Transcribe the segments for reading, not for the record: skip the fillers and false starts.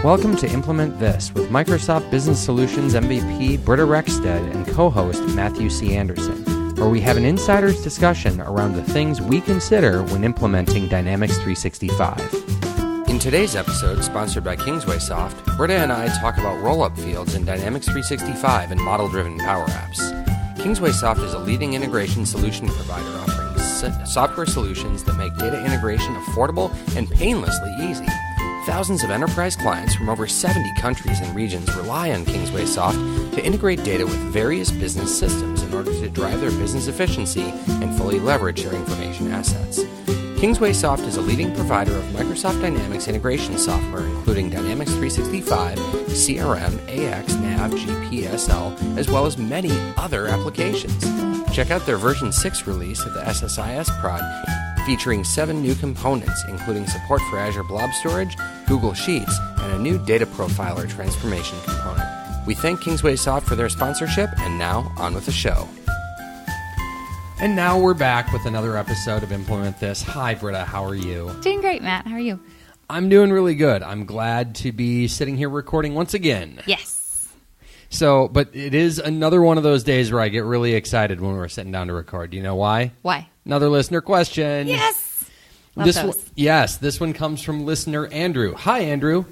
Welcome to Implement This with Microsoft Business Solutions MVP Britta Rexstead and co-host Matthew C. Anderson, where we have an insider's discussion around the things we consider when implementing Dynamics 365. In today's episode, sponsored by Kingsway Soft, Britta and I talk about roll-up fields in Dynamics 365 and model-driven Power Apps. Kingsway Soft is a leading integration solution provider offering software solutions that make data integration affordable and painlessly easy. Thousands of enterprise clients from over 70 countries and regions rely on Kingsway Soft to integrate data with various business systems in order to drive their business efficiency and fully leverage their information assets. Kingsway Soft is a leading provider of Microsoft Dynamics integration software, including Dynamics 365, CRM, AX, NAV, GPSL, as well as many other applications. Check out their version 6 release of the SSIS prod, featuring 7 new components, including support for Azure Blob Storage, Google Sheets, and a new data profiler transformation component. We thank Kingsway Soft for their sponsorship, and now on with the show. And now we're back with another episode of Implement This. Hi, Britta. How are you? Doing great, Matt. How are you? I'm doing really good. I'm glad to be sitting here recording once again. Yes. So, but it is another one of those days where I get really excited when we're sitting down to record. Do you know why? Why? Another listener question. Yes. This one comes from listener Andrew. Hi, Andrew.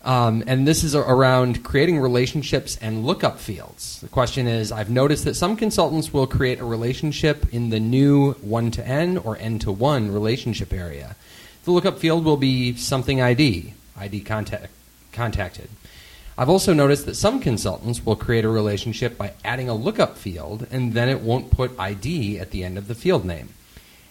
And this is around creating relationships and lookup fields. The question is, I've noticed that some consultants will create a relationship in the new one-to-N or N-to-1 relationship area. The lookup field will be something ID contacted. I've also noticed that some consultants will create a relationship by adding a lookup field, and then it won't put ID at the end of the field name.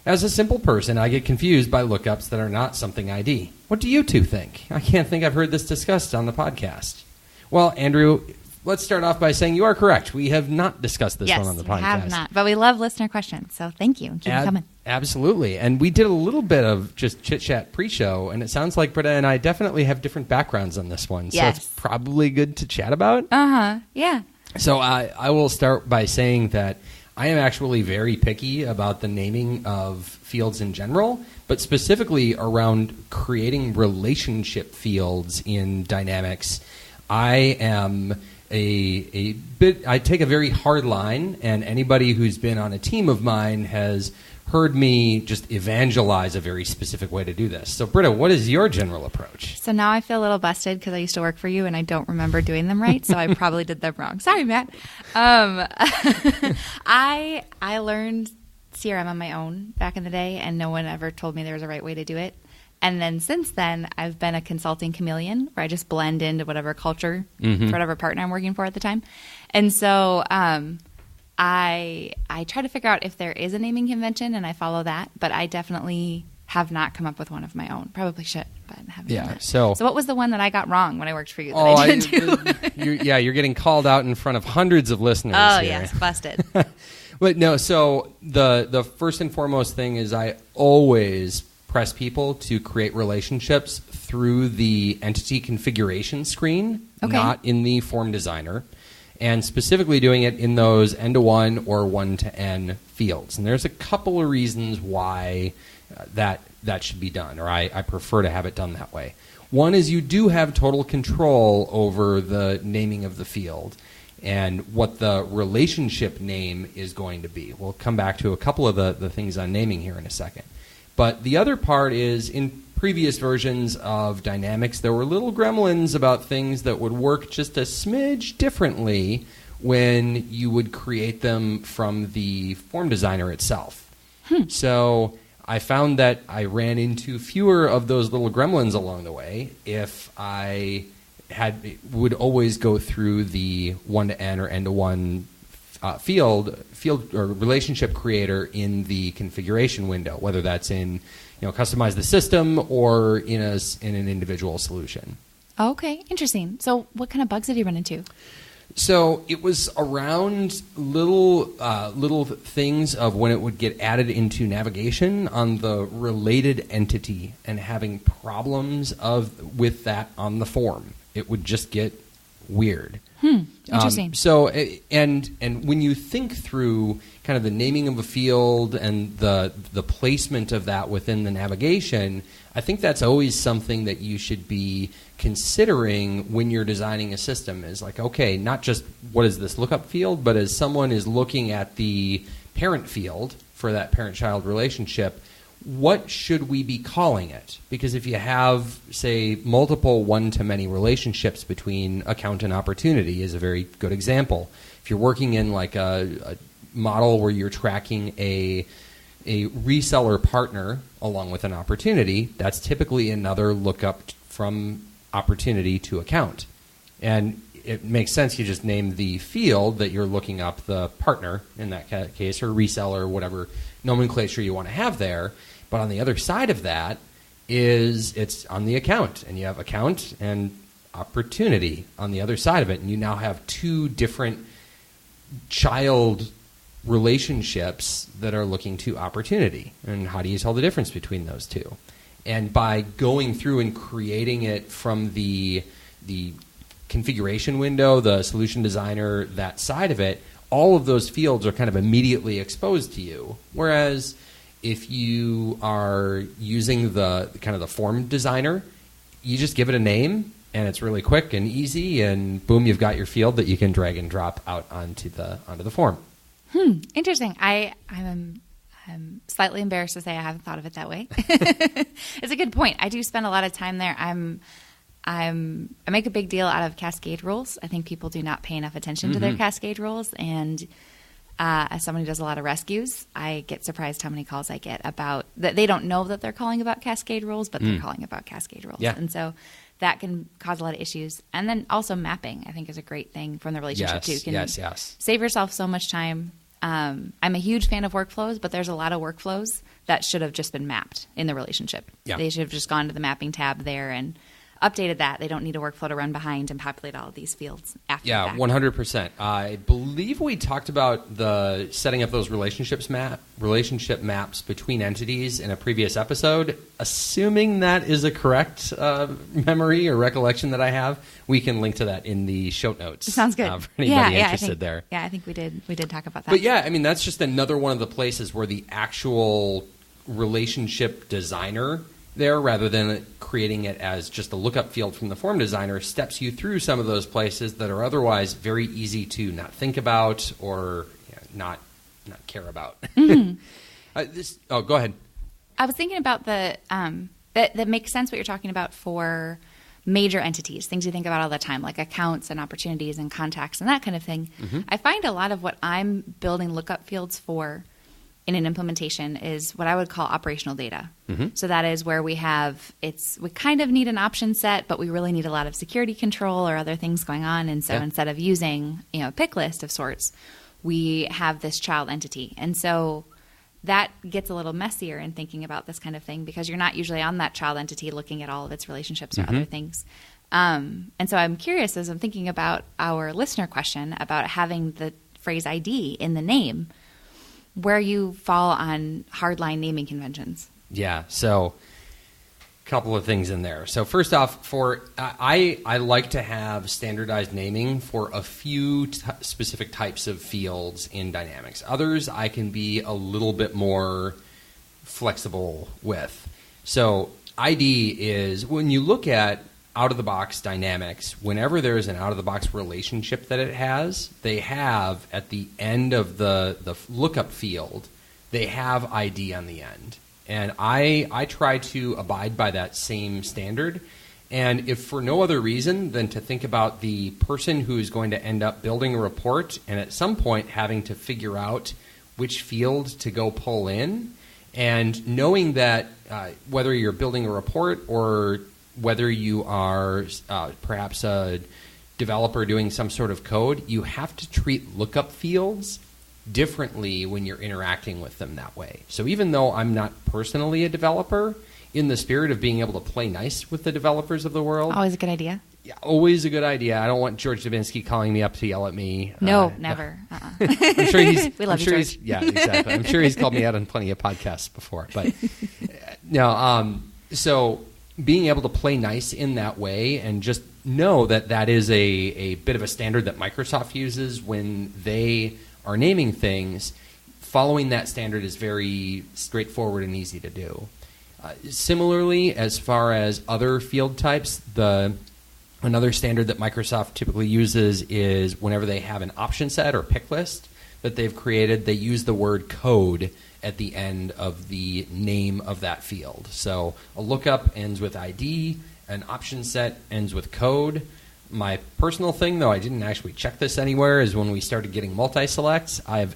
As a simple person, I get confused by lookups that are not something ID. What do you two think? I can't think I've heard this discussed on the podcast. Well, Andrew, let's start off by saying you are correct. We have not discussed this one on the podcast. Yes, we have not. But we love listener questions, so thank you. Keep them coming. Absolutely. And we did a little bit of just chit-chat pre-show, and it sounds like Britta and I definitely have different backgrounds on this one. Yes. So it's probably good to chat about. Uh-huh. Yeah. So I will start by saying that I am actually very picky about the naming of fields in general, but specifically around creating relationship fields in Dynamics. I am I take a very hard line, and anybody who's been on a team of mine has heard me just evangelize a very specific way to do this. So, Britta, what is your general approach? So now I feel a little busted because I used to work for you and I don't remember doing them right, so I probably did them wrong. Sorry, Matt. I learned CRM on my own back in the day, and no one ever told me there was a right way to do it. And then since then, I've been a consulting chameleon where I just blend into whatever culture for whatever partner I'm working for at the time. And so I try to figure out if there is a naming convention, and I follow that. But I definitely have not come up with one of my own. Probably should, but haven't. Yeah. Done So what was the one that I got wrong when I worked for you that I didn't do? You're getting called out in front of hundreds of listeners. Oh, here. yes, busted. But no, so the first and foremost thing is I always press people to create relationships through the entity configuration screen, not in the form designer, and specifically doing it in those N-to-1 or 1-to-N fields. And there's a couple of reasons why that should be done, or I prefer to have it done that way. One is you do have total control over the naming of the field and what the relationship name is going to be. We'll come back to a couple of the things on naming here in a second. But the other part is, in previous versions of Dynamics, there were little gremlins about things that would work just a smidge differently when you would create them from the form designer itself. So I found that I ran into fewer of those little gremlins along the way if I would always go through the 1-to-N or N-to-1 field or relationship creator in the configuration window, whether that's in customize the system or in an individual solution. Okay, interesting. So what kind of bugs did you run into? So it was around little things of when it would get added into navigation on the related entity and having problems with that on the form. It would just get weird. Interesting. And when you think through kind of the naming of a field and the placement of that within the navigation, I think that's always something that you should be considering when you're designing a system. Is like, okay, not just what is this lookup field, but as someone is looking at the parent field for that parent-child relationship, what should we be calling it? Because if you have, say, multiple one-to-many relationships between account and opportunity is a very good example. If you're working in like a model where you're tracking a reseller partner along with an opportunity, that's typically another lookup from opportunity to account. And it makes sense you just name the field that you're looking up the partner in that case, or reseller, whatever nomenclature you want to have there. But on the other side of that is it's on the account, and you have account and opportunity on the other side of it, and you now have two different child relationships that are looking to opportunity. And how do you tell the difference between those two? And by going through and creating it from the configuration window, the solution designer, that side of it, all of those fields are kind of immediately exposed to you. Whereas if you are using the kind of the form designer, you just give it a name and it's really quick and easy, and boom, you've got your field that you can drag and drop out onto the form. Interesting. I'm slightly embarrassed to say I haven't thought of it that way. It's a good point. I do spend a lot of time there. I make a big deal out of Cascade Rules. I think people do not pay enough attention to their Cascade Rules, and as someone who does a lot of rescues, I get surprised how many calls I get about that. They don't know that they're calling about Cascade Rules, but they're calling about Cascade Rules. Yeah. And so that can cause a lot of issues. And then also mapping, I think, is a great thing from the relationship too. Yes. Save yourself so much time. I'm a huge fan of workflows, but there's a lot of workflows that should have just been mapped in the relationship. Yeah. They should have just gone to the mapping tab there and updated that. They don't need a workflow to run behind and populate all of these fields after the fact. 100%. I believe we talked about the setting up those relationship maps between entities in a previous episode. Assuming that is a correct memory or recollection that I have, we can link to that in the show notes. Sounds good. For anybody interested there. Yeah, I think we did talk about that. But yeah, I mean, that's just another one of the places where the actual relationship designer there, rather than creating it as just a lookup field from the form designer, steps you through some of those places that are otherwise very easy to not think about or not care about. Go ahead. I was thinking about that makes sense what you're talking about for major entities, things you think about all the time, like accounts and opportunities and contacts and that kind of thing. I find a lot of what I'm building lookup fields for in an implementation is what I would call operational data. So that is where we kind of need an option set, but we really need a lot of security control or other things going on. And so instead of using a pick list of sorts, we have this child entity. And so that gets a little messier in thinking about this kind of thing because you're not usually on that child entity looking at all of its relationships or other things. And so I'm curious, as I'm thinking about our listener question about having the phrase ID in the name, where you fall on hardline naming conventions. Yeah, so a couple of things in there. So first off, I like to have standardized naming for a few specific types of fields in Dynamics. Others I can be a little bit more flexible with. So ID is, when you look at out-of-the-box Dynamics, whenever there's an out-of-the-box relationship that it has, they have, at the end of the lookup field, they have ID on the end. And I try to abide by that same standard. And if for no other reason than to think about the person who's going to end up building a report and at some point having to figure out which field to go pull in, and knowing that whether you're building a report or whether you are perhaps a developer doing some sort of code, you have to treat lookup fields differently when you're interacting with them that way. So even though I'm not personally a developer, in the spirit of being able to play nice with the developers of the world. Always a good idea. Yeah, always a good idea. I don't want George Dubinsky calling me up to yell at me. No, never. I'm sure he's... we love you, George. Yeah, exactly. I'm sure he's called me out on plenty of podcasts before. But no, so being able to play nice in that way and just know that that is a bit of a standard that Microsoft uses when they are naming things. Following that standard is very straightforward and easy to do. Similarly, as far as other field types, another standard that Microsoft typically uses is whenever they have an option set or pick list that they've created, they use the word code at the end of the name of that field. So a lookup ends with ID, an option set ends with code. My personal thing, though I didn't actually check this anywhere, is when we started getting multi-selects, I've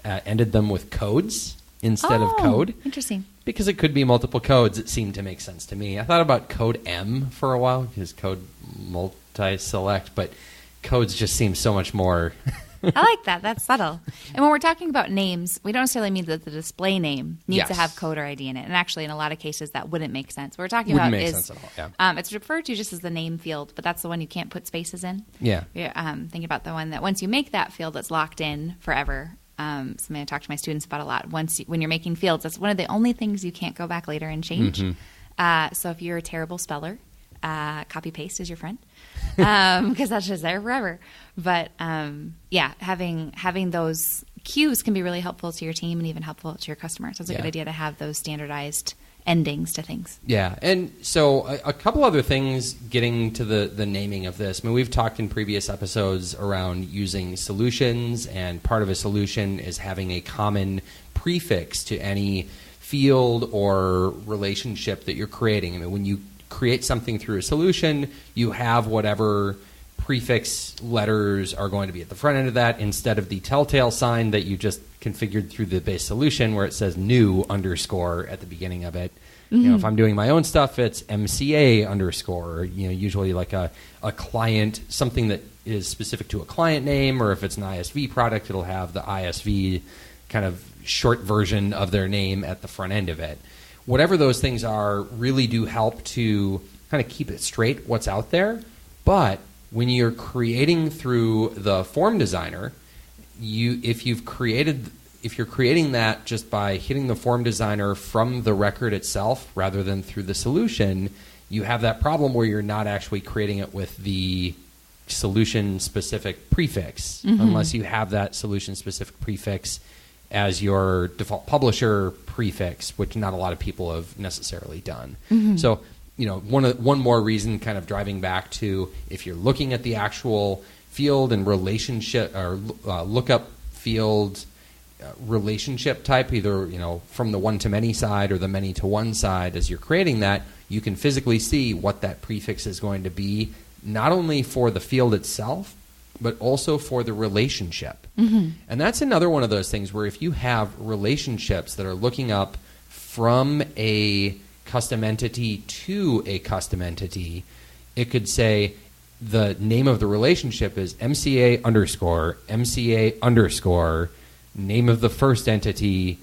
ended them with codes instead of code. Interesting. Because it could be multiple codes, it seemed to make sense to me. I thought about code M for a while, because code multi-select, but codes just seem so much more... I like that. That's subtle. And when we're talking about names, we don't necessarily mean that the display name needs to have code or ID in it. And actually, in a lot of cases, that wouldn't make sense. What we're talking about is sense at all. It's referred to just as the name field, but that's the one you can't put spaces in. Yeah. You're thinking about the one that once you make that field, it's locked in forever. Something I talk to my students about a lot. When you're making fields, that's one of the only things you can't go back later and change. Mm-hmm. So if you're a terrible speller, copy paste is your friend, because that's just there forever. But having those cues can be really helpful to your team and even helpful to your customers. So it's a good idea to have those standardized endings to things. Yeah, and so a couple other things getting to the naming of this. I mean, we've talked in previous episodes around using solutions, and part of a solution is having a common prefix to any field or relationship that you're creating. I mean, when you create something through a solution, you have whatever prefix letters are going to be at the front end of that instead of the telltale sign that you just configured through the base solution where it says new underscore at the beginning of it. Mm-hmm. You know, if I'm doing my own stuff, it's MCA underscore, usually like a client, something that is specific to a client name, or if it's an ISV product, it'll have the ISV kind of short version of their name at the front end of it. Whatever those things are really do help to kind of keep it straight what's out there. But when you're creating through the form designer, if you're creating that just by hitting the form designer from the record itself rather than through the solution, you have that problem where you're not actually creating it with the solution-specific prefix, unless you have that solution-specific prefix as your default publisher prefix, which not a lot of people have necessarily done. So, one more reason, kind of driving back to if you're looking at the actual field and relationship or lookup field relationship type, either from the one-to-many side or the many-to-one side, as you're creating that, you can physically see what that prefix is going to be, not only for the field itself, but also for the relationship. And that's another one of those things where if you have relationships that are looking up from a custom entity to a custom entity, it could say the name of the relationship is MCA underscore, MCA underscore, name of the first entity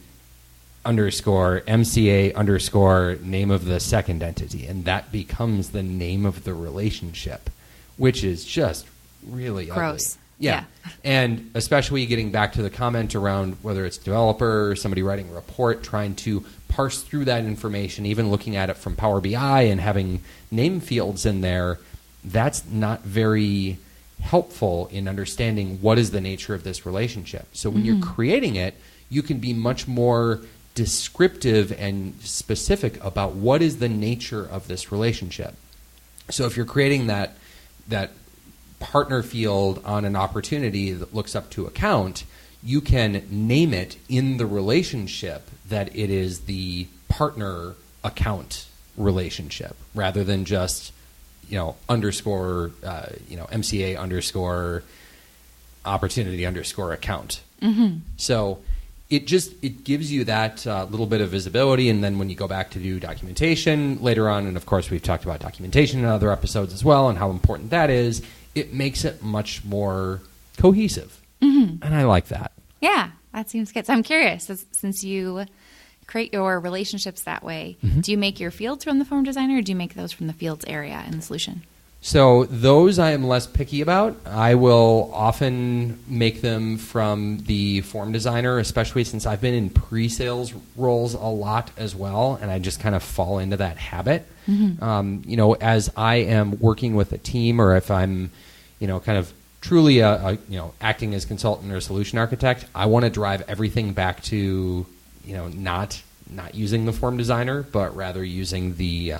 underscore, MCA underscore, name of the second entity. And that becomes the name of the relationship, which is just really gross. Ugly. Yeah. And especially getting back to the comment around whether it's developer or somebody writing a report, trying to parse through that information, even looking at it from Power BI and having name fields in there, that's not very helpful in understanding what is the nature of this relationship. So when you're creating it, you can be much more descriptive and specific about what is the nature of this relationship. So if you're creating that partner field on an opportunity that looks up to account, you can name it in the relationship that it is the partner account relationship rather than just underscore MCA underscore opportunity underscore account. So it gives you that little bit of visibility, and then when you go back to do documentation later on, and of course we've talked about documentation in other episodes as well and how important that is, it makes it much more cohesive. And I like that. Yeah, that seems good. So I'm curious, since you create your relationships that way, do you make your fields from the form designer, or do you make those from the fields area in the solution? So those I am less picky about. I will often make them from the form designer, especially since I've been in pre-sales roles a lot as well, and I just kind of fall into that habit. As I am working with a team, or if I'm, kind of truly acting as consultant or solution architect, I want to drive everything back to, not using the form designer, but rather using the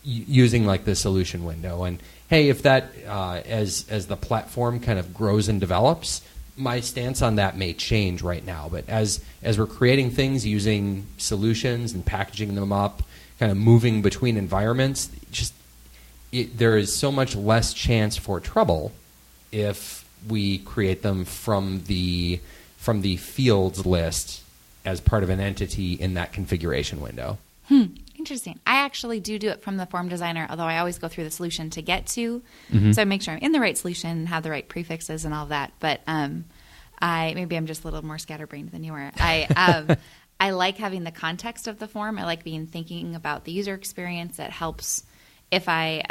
using like the solution window. And hey, if that as the platform kind of grows and develops, my stance on that may change right now. But as we're creating things using solutions and packaging them up, kind of moving between environments, there is so much less chance for trouble if we create them from the fields list as part of an entity in that configuration window. Interesting. I actually do it from the form designer, although I always go through the solution to get to. So I make sure I'm in the right solution and have the right prefixes and all that. But maybe I'm just a little more scatterbrained than you are. I like having the context of the form. I like thinking about the user experience. That helps if I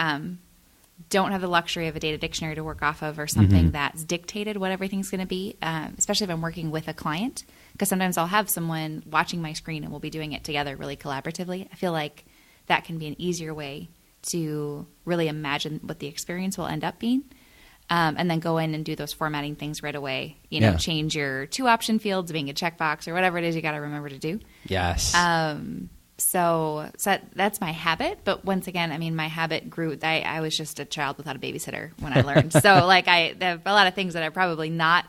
don't have the luxury of a data dictionary to work off of, or something that's dictated what everything's going to be, especially if I'm working with a client. Because sometimes I'll have someone watching my screen and we'll be doing it together really collaboratively. I feel like that can be an easier way to really imagine what the experience will end up being, and then go in and do those formatting things right away. Change your 2 option fields being a checkbox or whatever it is you got to remember to do. Yes. So that's my habit. But once again, my habit grew. I was just a child without a babysitter when I learned. So there are a lot of things that are probably not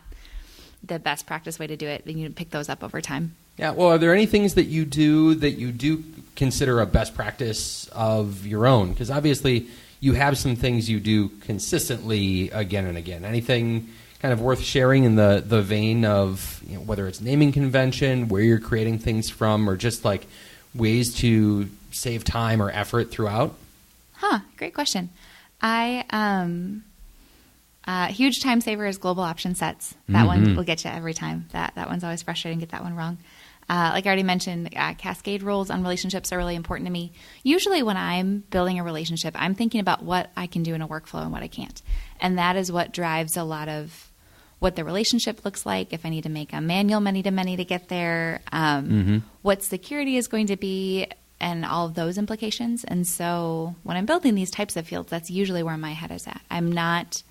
the best practice way to do it. Then you pick those up over time. Yeah. Well, are there any things that you do consider a best practice of your own? Because obviously you have some things you do consistently again and again. Anything kind of worth sharing in the vein of whether it's naming convention, where you're creating things from, or just like ways to save time or effort throughout? Great question. Huge time saver is global option sets. That one will get you every time. That one's always frustrating, get that one wrong. Like I already mentioned, Cascade Rules on relationships are really important to me. Usually when I'm building a relationship, I'm thinking about what I can do in a workflow and what I can't. And that is what drives a lot of what the relationship looks like, if I need to make a manual many-to-many to get there, what security is going to be, and all of those implications. And so when I'm building these types of fields, that's usually where my head is at. I'm not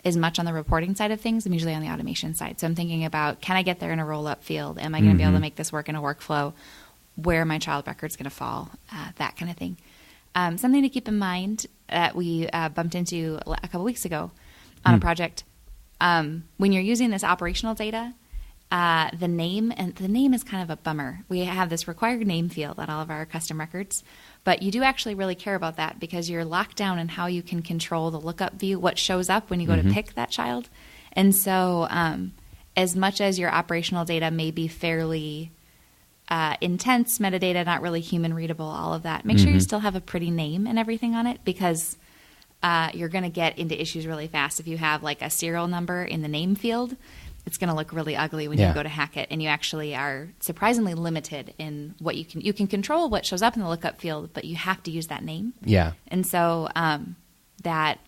as much on the reporting side of things. I'm usually on the automation side. So I'm thinking about, can I get there in a roll-up field? Am I going to be able to make this work in a workflow? Where my child record's going to fall? That kind of thing. Something to keep in mind that we bumped into a couple weeks ago on a project. When you're using this operational data, the name is kind of a bummer. We have this required name field on all of our custom records, but you do actually really care about that because you're locked down in how you can control the lookup view, what shows up when you go to pick that child. And so as much as your operational data may be fairly intense metadata, not really human readable, all of that, make sure you still have a pretty name and everything on it, because you're going to get into issues really fast. If you have like a serial number in the name field, it's going to look really ugly when you go to hack it, and you actually are surprisingly limited in what you can control what shows up in the lookup field, but you have to use that name. Yeah. And so that's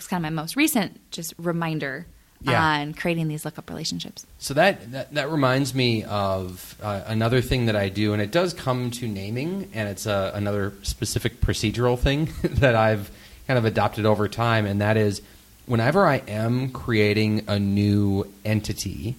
kind of my most recent just reminder on creating these lookup relationships. So that reminds me of another thing that I do, and it does come to naming, and it's another specific procedural thing that I've kind of adopted over time, and that is, whenever I am creating a new entity,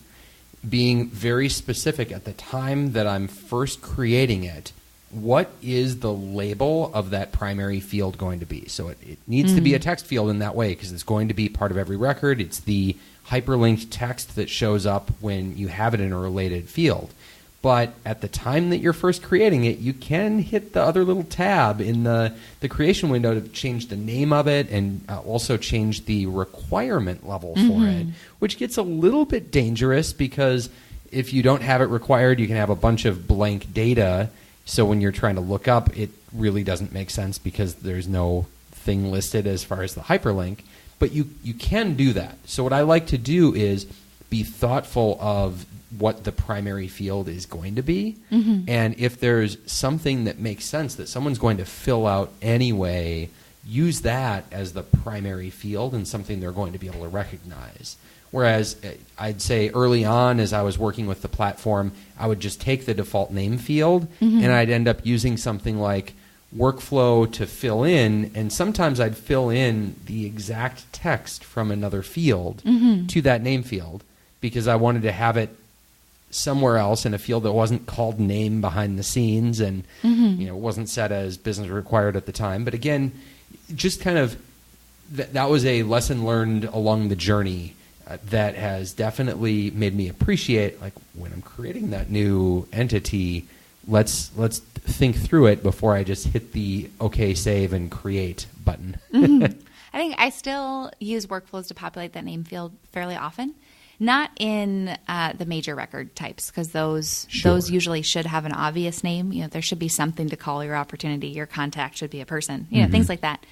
being very specific at the time that I'm first creating it, what is the label of that primary field going to be? So it needs to be a text field in that way, because it's going to be part of every record. It's the hyperlinked text that shows up when you have it in a related field. But at the time that you're first creating it, you can hit the other little tab in the creation window to change the name of it, and also change the requirement level for it, which gets a little bit dangerous, because if you don't have it required, you can have a bunch of blank data. So when you're trying to look up, it really doesn't make sense because there's no thing listed as far as the hyperlink. But you can do that. So what I like to do is be thoughtful of what the primary field is going to be. And if there's something that makes sense that someone's going to fill out anyway use that as the primary field and something they're going to be able to recognize. Whereas I'd say early on as I was working with the platform, I would just take the default name field and I'd end up using something like workflow to fill in, and sometimes I'd fill in the exact text from another field to that name field because I wanted to have it somewhere else in a field that wasn't called name behind the scenes and wasn't set as business required at the time. But again, just kind of that was a lesson learned along the journey that has definitely made me appreciate, like, when I'm creating that new entity, let's think through it before I just hit the OK, save, and create button. I think I still use workflows to populate that name field fairly often. Not in the major record types, because those usually should have an obvious name. There should be something to call your opportunity. Your contact should be a person. Things like that.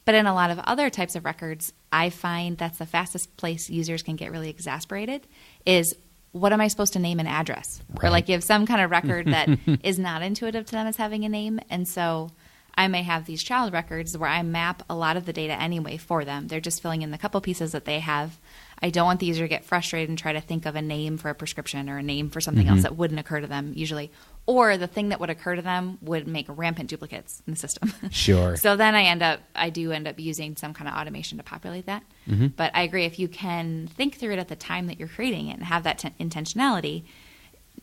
But in a lot of other types of records, I find that's the fastest place users can get really exasperated is, what am I supposed to name an address? Right. Or like you have some kind of record that is not intuitive to them as having a name. And so I may have these child records where I map a lot of the data anyway for them. They're just filling in the couple pieces that they have. I don't want the user to get frustrated and try to think of a name for a prescription or a name for something else that wouldn't occur to them usually. Or the thing that would occur to them would make rampant duplicates in the system. Sure. So then I do end up using some kind of automation to populate that. But I agree, if you can think through it at the time that you're creating it and have that intentionality,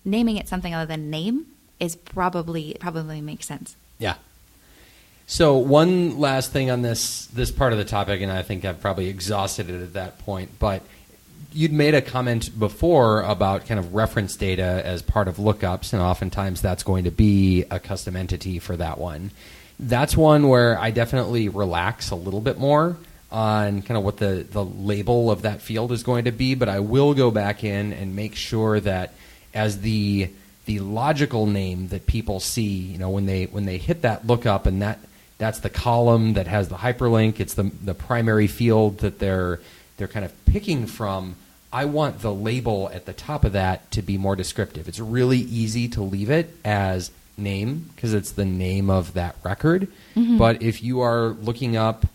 naming it something other than name is probably makes sense. Yeah. So one last thing on this part of the topic, and I think I've probably exhausted it at that point, but you'd made a comment before about kind of reference data as part of lookups, and oftentimes that's going to be a custom entity for that one. That's one where I definitely relax a little bit more on kind of what the label of that field is going to be, but I will go back in and make sure that as the logical name that people see, when they hit that lookup, and that's the column that has the hyperlink, it's the primary field that they're kind of picking from, I want the label at the top of that to be more descriptive. It's really easy to leave it as name because it's the name of that record. But if you are looking up,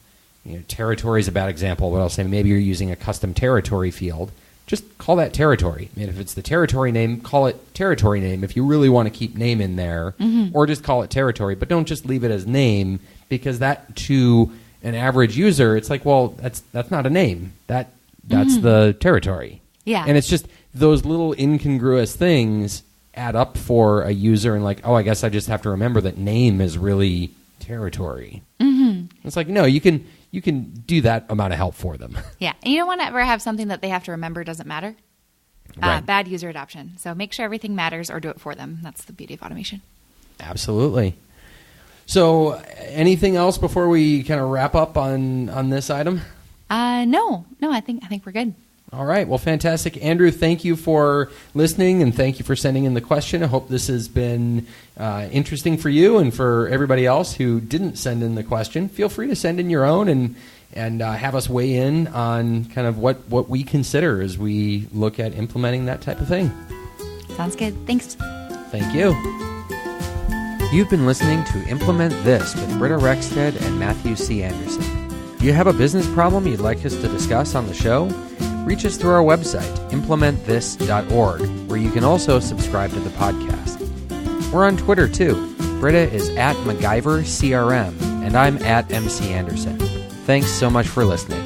territory is a bad example, but I'll say maybe you're using a custom territory field, just call that territory. I mean, if it's the territory name, call it territory name if you really want to keep name in there, or just call it territory, but don't just leave it as name, because that to an average user, it's like, well, that's not a name. That's the territory. Yeah. And it's just those little incongruous things add up for a user, and like, oh, I guess I just have to remember that name is really territory. It's like, no, you can do that amount of help for them. Yeah. And you don't want to ever have something that they have to remember doesn't matter. Right. Bad user adoption. So make sure everything matters or do it for them. That's the beauty of automation. Absolutely. So anything else before we kind of wrap up on this item? No, I think we're good. All right. Well, fantastic. Andrew, thank you for listening, and thank you for sending in the question. I hope this has been interesting for you and for everybody else who didn't send in the question. Feel free to send in your own and have us weigh in on kind of what we consider as we look at implementing that type of thing. Sounds good. Thanks. Thank you. You've been listening to Implement This with Britta Rexted and Matthew C. Anderson. Do you have a business problem you'd like us to discuss on the show? Reach us through our website, implementthis.org, where you can also subscribe to the podcast. We're on Twitter, too. Britta is at MacGyverCRM, and I'm at MC Anderson. Thanks so much for listening.